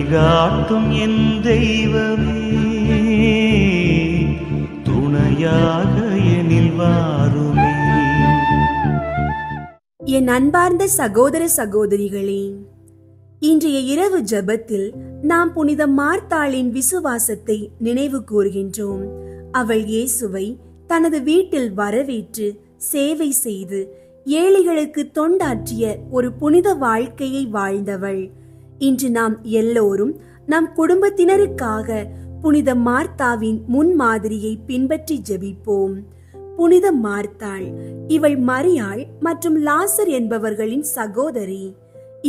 வழிகாட்டும் என் தெய்வமே, துணையாக எனில் வாருமே. என் அன்பார்ந்த சகோதர சகோதரிகளே, இன்றைய இரவு ஜெபத்தில் நாம் புனித மார்த்தாளின் விசுவாசத்தை நினைவு கூர்கின்றோம். அவள் இயேசுவை தனது வீட்டில் வரவேற்று சேவை செய்து ஏழைகளுக்கு தொண்டாற்றிய ஒரு புனித வாழ்க்கையை வாழ்ந்தவள். இன்று நாம் எல்லோரும் நம் குடும்பத்தினருக்காக புனித மார்த்தாவின் முன்மாதிரியை பின்பற்றி ஜெபிப்போம். புனித மார்த்தாள், இவள் மரியாள் மற்றும் லாசர் என்பவர்களின் சகோதரி.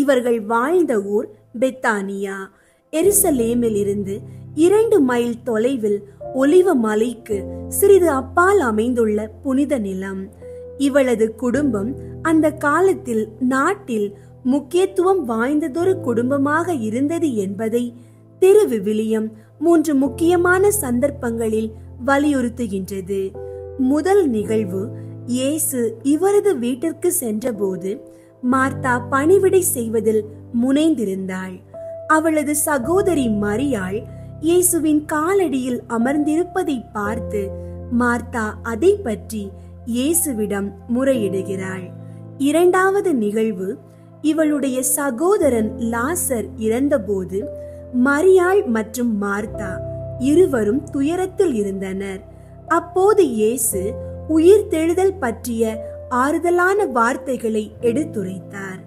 இவர்கள் வாழ்ந்த ஊர் பெத்தானியா. எருசலேமில் இருந்து 2 மைல் தொலைவில் ஒலிவ மலைக்கு சிறிது அப்பால் அமைந்துள்ள புனித நிலம். இவளது குடும்பம் அந்த காலத்தில் நாட்டில் முக்கியத்துவம் வாய்ந்ததொரு குடும்பமாக இருந்தது என்பதை திருவிவிலியம் 3 முக்கியமான சந்தர்ப்பங்களில் வலியுறுத்துகின்றது. முதல் நிகழ்வு, இயேசு இவரது வீட்டிற்கு சென்றபோது மார்த்தா பணிவிடை செய்வதில் முனைந்திருந்தாள். அவளது சகோதரி மரியாள் இயேசுவின் காலடியில் அமர்ந்திருப்பதை பார்த்து மார்த்தா அதை பற்றி இயேசுவிடம் முறையிடுகிறாள். இரண்டாவது நிகழ்வு, இவளுடைய சகோதரன் லாசர் இறந்தபோது மரியாள் மற்றும் மார்த்தா இருவரும் துயரத்தில் இருந்தனர். அப்போது இயேசு உயிர்த்தெழுதல் பற்றிய ஆறுதலான வார்த்தைகளை எடுத்துரைத்தார்.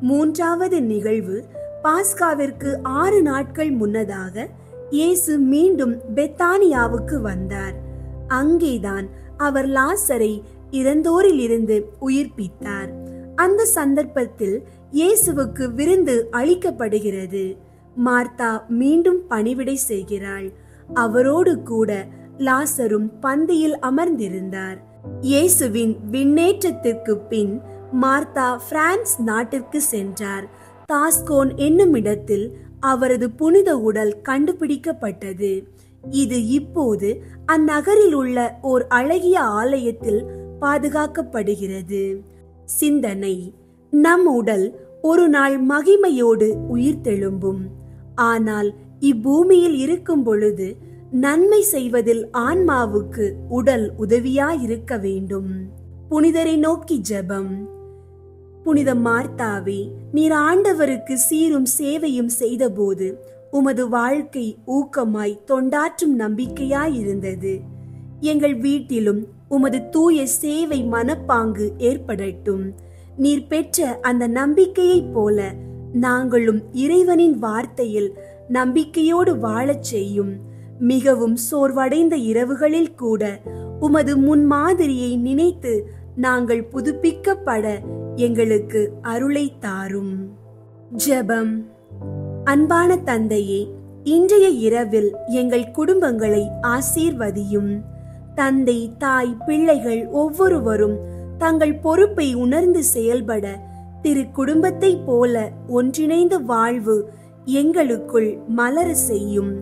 மூன்றாவது நிகழ்வு, பாஸ்காவிற்கு 6 நாட்கள் முன்னதாக இயேசு மீண்டும் பெத்தானியாவுக்கு வந்தார். அங்கேதான் அவர் லாசரை இறந்தோரில் இருந்து உயிர்ப்பித்தார். அந்த சந்தர்ப்பத்தில் இயேசுவுக்கு விருந்து அளிக்கப்படுகிறது. மார்த்தா மீண்டும் பணிவிடை செய்கிறாள். அவரோடு கூட லாசரும் பந்தியில் அமர்ந்திருந்தார். இயேசுவின் விண்ணேற்றத்திற்கு பின் மார்த்தா பிரான்ஸ் நாட்டிற்கு சென்றார். தாஸ்கோன் என்னும் இடத்தில் அவரது புனித உடல் கண்டுபிடிக்கப்பட்டது. இது இப்போது அந்நகரில் உள்ள ஓர் அழகிய ஆலயத்தில் பாதுகாக்கப்படுகிறது. சிந்தனை: நம் உடல் ஒரு நாள் மகிமையோடு உயிர்த்தெழும்பும். ஆனால் இப்பூமியில் இருக்கும் பொழுது நன்மை செய்வதில் ஆன்மாவுக்கு உடல் உதவியாயிருக்க வேண்டும். புனிதரை நோக்கி ஜெபம். புனித மார்த்தாவே, நீர் ஆண்டவருக்கு சீரும் சேவையும் செய்தபோது உமது வாழ்க்கை ஊக்கமாய் தொண்டாற்றும் நம்பிக்கையாயிருந்தது. எங்கள் வீட்டிலும் உமது தூய சேவை மனப்பாங்கு ஏற்படட்டும். நீர் பெற்ற அந்த நம்பிக்கையைப் போல நாங்களும் இறைவனின் வார்த்தையில் நம்பிக்கையோடு வாழச் செய்யும். மிகவும் சோர்வடைந்த இரவுகளில் கூட உமது முன்மாதிரியை நினைத்து நாங்கள் புதுப்பிக்கப்பட எங்களுக்கு அருளை தாரும். ஜெபம். அன்பான தந்தையே, இன்றைய இரவில் எங்கள் குடும்பங்களை ஆசீர்வதியும். தந்தை, தாய், பிள்ளைகள் ஒவ்வொருவரும் தங்கள் பொறுப்பை உணர்ந்து செயல்பட திரு குடும்பத்தை போல ஒன்றிணைந்த வாழ்வு எங்களுக்குள் மலர செய்யும்.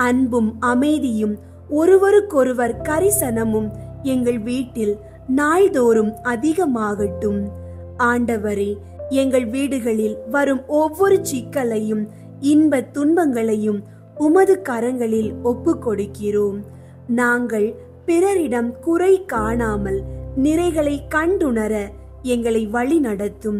அன்பும் அமைதியும் ஒருவருக்கொருவர் கரிசனமும் எங்கள் வீட்டில் நாள்தோறும் அதிகமாகட்டும். ஆண்டவரே, எங்கள் வீடுகளில் வரும் ஒவ்வொரு சிக்கலையும் இன்ப துன்பங்களையும் உமது கரங்களில் ஒப்பு கொடுக்கிறோம். நாங்கள் பிறரிடம் குறை காணாமல் நிறைகளை கண்டுணர எங்களை வழி நடத்தும்.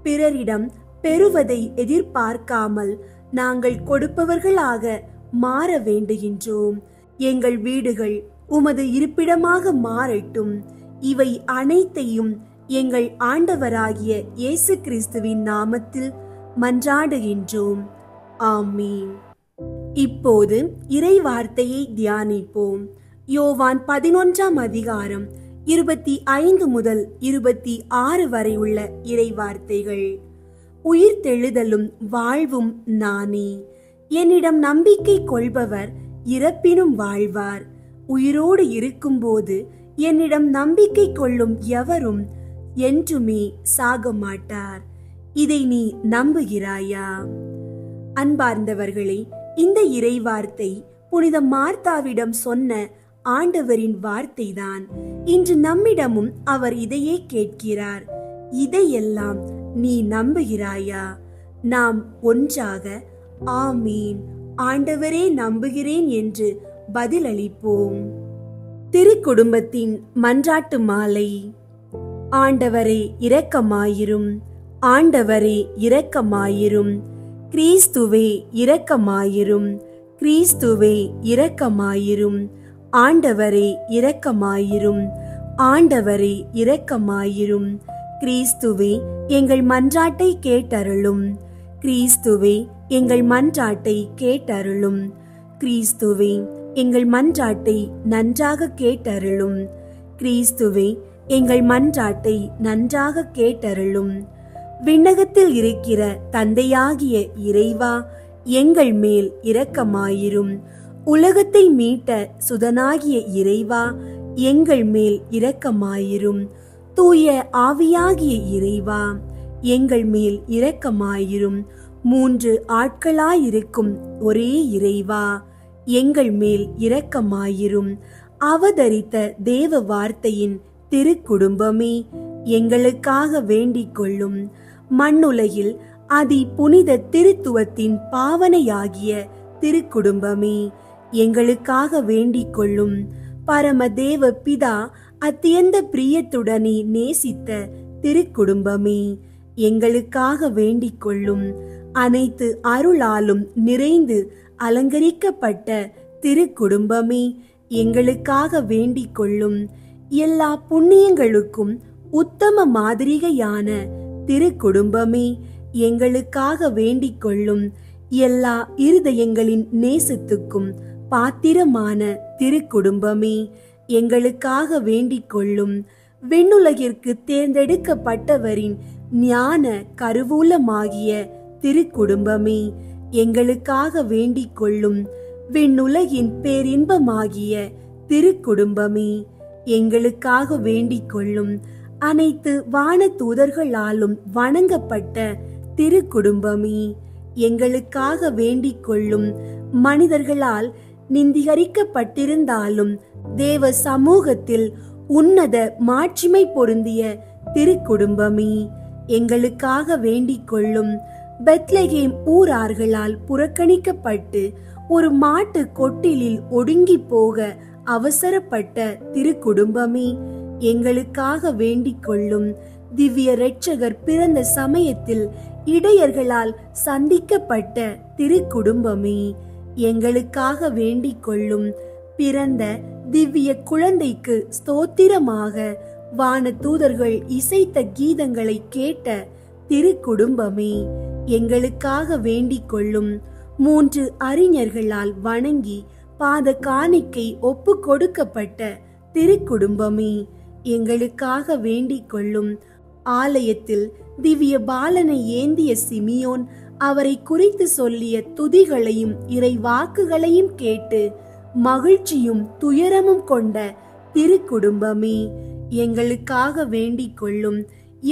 பிறரிடம் பெறுவதை எதிர்பார்க்காமல் நாங்கள் கொடுப்பவர்களாக மாற வேண்டுகின்றோம். எங்கள் வீடுகள் உமது இருப்பிடமாக மாறட்டும். இவை அனைத்தையும் எங்கள் ஆண்டவராகிய இயேசு கிறிஸ்துவின் நாமத்தில் மன்றாடுகின்றோம். ஆமீன். இப்போது இறை வார்த்தையை தியானிப்போம். யோவான் 11ஆம் அதிகாரம் 25 முதல் 26 வரை உள்ள இறை வார்த்தைகள். உயிர்த்தெழுதலும் வாழ்வும் நானே. என்னிடம் நம்பிக்கை கொள்பவர் இறப்பினும் வாழ்வார். உயிரோடு இருக்கும்போது என்னிடம் நம்பிக்கை கொள்ளும் எவரும் என்றுமே சாக மாட்டார். இதை நீ நம்புகிறாயா? அன்பார்ந்தவர்களே, இந்த இறை வார்த்தை புனித மார்த்தாவிடம் சொன்ன ஆண்டவரின் வார்த்தைதான். இன்று நம்மிடமும் அவர் இதையே கேட்கிறார். இதையெல்லாம் நீ நம்புகிறாயா? நாம் ஒன்றாக ஆமீன், ஆண்டவரே நம்புகிறேன் என்று பதிலளிப்போம். திருக்குடும்பத்தின் மன்றாட்டு மாலை. ஆண்டவரே இரக்கமாயிரும், ஆண்டவரே இரக்கமாயிரும், கிறிஸ்துவே இரக்கமாயிரும், கிறிஸ்துவே இரக்கமாயிரும், ஆண்டவரே இரக்கமாயிரும், ஆண்டவரே இரக்கமாயிரும், கிறிஸ்துவே எங்கள் மன்றாட்டை கேட்டருளும், கிறிஸ்துவே எங்கள் மன்றாட்டை கேட்டருளும், கிறிஸ்துவே எங்கள் மன்றாட்டை நன்றாக கேட்டருளும், கிறிஸ்துவே எங்கள் மன்றாட்டை நன்றாக கேட்டருளும். விண்ணகத்தில் இருக்கிற தந்தையாகிய இறைவா, எங்கள் மேல் இரக்கமாயிரும். உலகத்தை மீட்ட சுதனாகிய இறைவா, எங்கள் மேல் இரக்கமாயிரும். தூய ஆவியாகிய இறைவா, எங்கள் மேல் இரக்கமாயிரும். மூன்று ஆட்களாயிருக்கும் ஒரே இறைவா, எங்கள் மேல் இரக்கமாயிரும். அவதரித்த தேவ வார்த்தையின் திருக்குடும்பமே, எங்களுக்காக வேண்டிக் கொள்ளும். மண்ணுலகில் அதி புனித திருத்துவத்தின் பாவனையாகிய திருக்குடும்பமே, எங்களுக்காக வேண்டிக் கொள்ளும். பரமதேவ பிதா அத்தியந்த பிரியத்துடனே நேசித்த திருக்குடும்பமே, எங்களுக்காக வேண்டிக் கொள்ளும். அனைத்து அருளாலும் நிறைந்து அலங்கரிக்கப்பட்ட திருக்குடும்பமே, எங்களுக்காக வேண்டிக் கொள்ளும். எல்லா புண்ணியங்களுக்கும் உத்தம மாதிரிகையான திருக்குடும்பமே, எங்களுக்காக வேண்டிக் கொள்ளும். எல்லா இருதயங்களின் நேசத்துக்கும் பாத்திரமான திருக்குடும்பமே, எங்களுக்காக வேண்டிக் கொள்ளும். விண்ணுலகிற்கு தேர்ந்தெடுக்கப்பட்டவரின் ஞான கருவூலமாகிய திருக்குடும்பமே, எங்களுக்காக வேண்டிக் கொள்ளும். விண்ணுலகின் பேரின்பமாகிய திருக்குடும்பமே, எங்களுக்காக வேண்டிக் கொள்ளும். அனைத்து வான தூதர்களாலும் வணங்கப்பட்ட திருக்குடும்பமே, எங்களுக்காக வேண்டிக் கொள்ளும். மனிதர்களால் நிந்திகரிக்கப்பட்டிருந்தாலும் தேவ சமூகத்தில் உன்னத மாட்சிமை பொருந்திய திருக்குடும்பமே, எங்களுக்காக வேண்டிக் கொள்ளும். பெத்லகேம் ஊரார்களால் புறக்கணிக்கப்பட்டு ஒரு மாட்டு கொட்டிலில் ஒடுங்கி போக அவசரப்பட்ட திருக்குடும்பமே, எங்களுக்காக வேண்டிக் கொள்ளும். திவ்ய இரட்சகர் பிறந்த சமயத்தில் இடையர்களால் சந்திக்கப்பட்ட திருக்குடும்பமே, எங்களுக்காக வேண்டிக் கொள்ளும். பிறந்த திவ்ய குழந்தைக்கு ஸ்தோத்திரமாக வான தூதர்கள் இசைத்த கீதங்களை கேட்ட திருக்குடும்பமே, எங்களுக்காக வேண்டிக் கொள்ளும். மூன்று அறிஞர்களால் வணங்கி பாத காணிக்கை ஒப்பு கொடுக்கப்பட்ட திருக்குடும்பமே, எங்களுக்காக வேண்டிக் கொள்ளும். ஆலயத்தில் திவ்ய பாலனை ஏந்திய சிமியோன் அவரை குறித்து சொல்லிய துதிகளையும் இறை வாக்குகளையும் கேட்டு மகிழ்ச்சியும் துயரமும் கொண்ட திருக்குடும்பமே, எங்களுக்காக வேண்டிக் கொள்ளும்.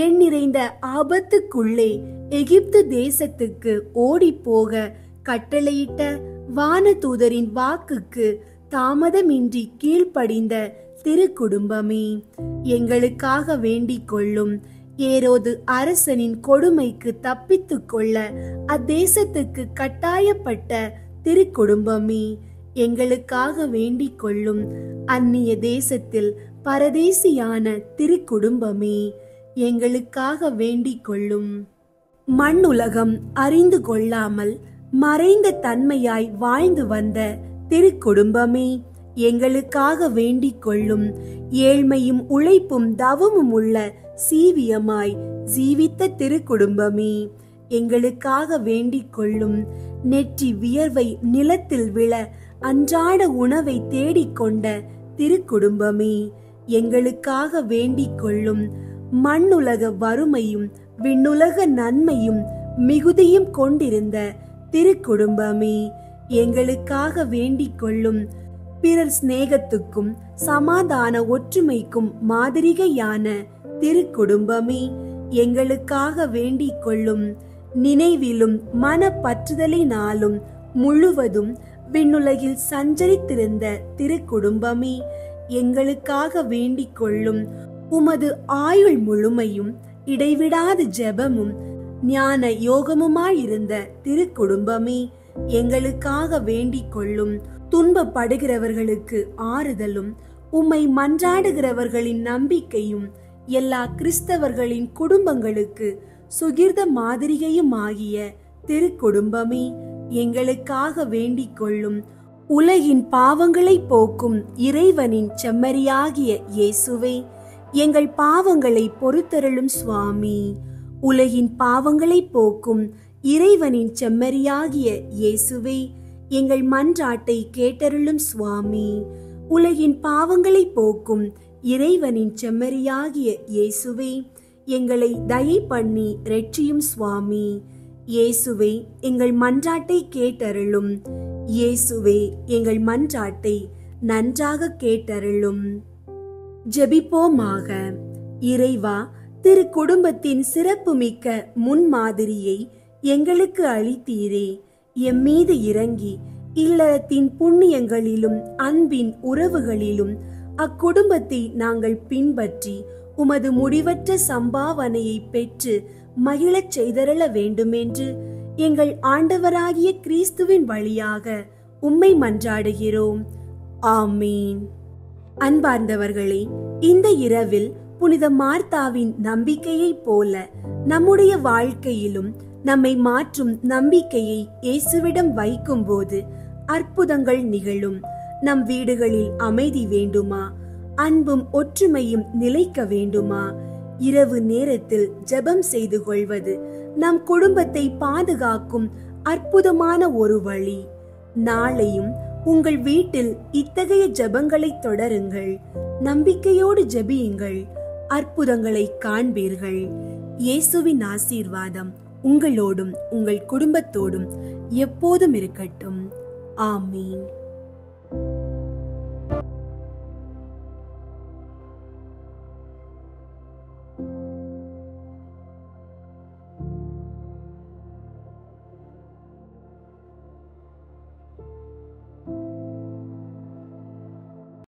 எண் நிறைந்த ஆபத்துக்குள்ளே எகிப்து தேசத்துக்கு ஓடிப்போக கட்டளையிட்ட வானதூதரின் வாக்குக்கு தாமதமின்றி கீழ்ப்படிந்த திருக்குடும்பமே, எங்களுக்காக வேண்டிக் கொள்ளும். ஏரோது அரசனின் கொடுமைக்கு தப்பித்துக் கொள்ள அத்தேசத்துக்கு கட்டாயப்பட்ட திருக்குடும்பமே, எங்களுக்காக வேண்டிக் கொள்ளும். அந்நிய தேசத்தில் பரதேசியான திருக்குடும்பமே, எங்களுக்காக வேண்டிக் கொள்ளும். மண்ணுலகம் அறிந்து கொள்ளாமல் மறைந்த தன்மையாய் வாழ்ந்து வந்த திருக்குடும்பமே, எங்களுக்காக வேண்டிக் கொள்ளும். ஏழ்மையும் உழைப்பும் தவமும் உள்ள சீவியமாய் ஜீவித்த திருக்குடும்பமே, எங்களுக்காக வேண்டிக் கொள்ளும். நெற்றி வியர்வை நிலத்தில் விழ அன்றாட உணவை தேடிக்கொண்ட திருக்குடும்பமே, எங்களுக்காக வேண்டிக் கொள்ளும். மண்ணுலக வறுமையும் விண்ணுலக நன்மையும் மிகுதியும் கொண்டிருந்த திருக்குடும்பமே, எங்களுக்காக வேண்டிக் கொள்ளும். பிறர் சிநேகத்துக்கும் சமாதான ஒற்றுமைக்கும் மாதிரிகையான திருக்குடும்பமே, எங்களுக்காக வேண்டிக் கொள்ளும். நினைவிலும் மனப்பற்றுதலினாலும் முழுவதும் விண்ணுலகில் சஞ்சரித்திருந்த திருக்குடும்பமே, எங்களுக்காக வேண்டிக் கொள்ளும். உமது ஆயுள் முழுமையும் இடைவிடாத ஜெபமும் ஞான யோகமுமாயிருந்த திருக்குடும்பமே, எங்களுக்காக வேண்டிக் கொள்ளும். துன்பப்படுகிறவர்களுக்கு ஆறுதலும், உம்மை மன்றாடுகிறவர்களின் நம்பிக்கையும், எல்லா கிறிஸ்தவர்களின் குடும்பங்களுக்கு சுகிர்த மாதிரிகையும் ஆகிய திருக்குடும்பமே, எங்களுக்காக வேண்டிக் கொள்ளும். உலகின் பாவங்களை போக்கும் இறைவனின் செம்மறியாகிய இயேசுவே, எங்கள் பாவங்களை பொறுத்தருளும் சுவாமி. உலகின் பாவங்களை போக்கும் இறைவனின் செம்மறியாகிய இயேசுவே, எங்கள் மன்றாட்டை கேட்டருளும் சுவாமி. உலகின் பாவங்களை போக்கும் இறைவனின் செம்மறியாகிய இயேசுவே, எங்களை தயை பண்ணி இரட்சியும் சுவாமி. இயேசுவே, எங்கள் மன்றாட்டை கேட்டருளும். இயேசுவே, எங்கள் மன்றாட்டை நன்றாக கேட்டருளும். ஜெபிப்போமாக. இறைவா, திரு குடும்பத்தின் சிறப்புமிக்க முன்மாதிரியை எங்களுக்கு அளித்தீரே. எம்மீது இறங்கி இல்லறத்தின் புண்ணியங்களிலும் அன்பின் உறவுகளிலும் அக்குடும்பத்தை நாங்கள் பின்பற்றி உமது முடிவற்ற சம்பாவனையை பெற்று மகிழச் செய்தருள வேண்டுமென்று எங்கள் ஆண்டவராகிய கிறிஸ்துவின் வழியாக உம்மை மன்றாடுகிறோம். ஆமீன். அன்பார்ந்தவர்களே, இந்த இரவில் புனித மார்த்தாவின் நம்பிக்கையைப் போல நம்முடைய வாழ்க்கையிலும் நம்மை மாற்றும் நம்பிக்கையை இயேசுவிடம் வைக்கும் போது அற்புதங்கள் நிகழும். நம் வீடுகளில் அமைதி வேண்டுமா? அன்பும் ஒற்றுமையும் நிலைக்க வேண்டுமா? இரவு நேரத்தில் ஜெபம் செய்து கொள்வது நம் குடும்பத்தை பாதுகாக்கும் அற்புதமான ஒரு வழி. நாளையும் உங்கள் வீட்டில் இத்தகைய ஜெபங்களை தொடருங்கள். நம்பிக்கையோடு ஜெபியுங்கள், அற்புதங்களை காண்பீர்கள். இயேசுவின் ஆசீர்வாதம் உங்களோடும் உங்கள் குடும்பத்தோடும் எப்போதும் இருக்கட்டும். ஆமீன்.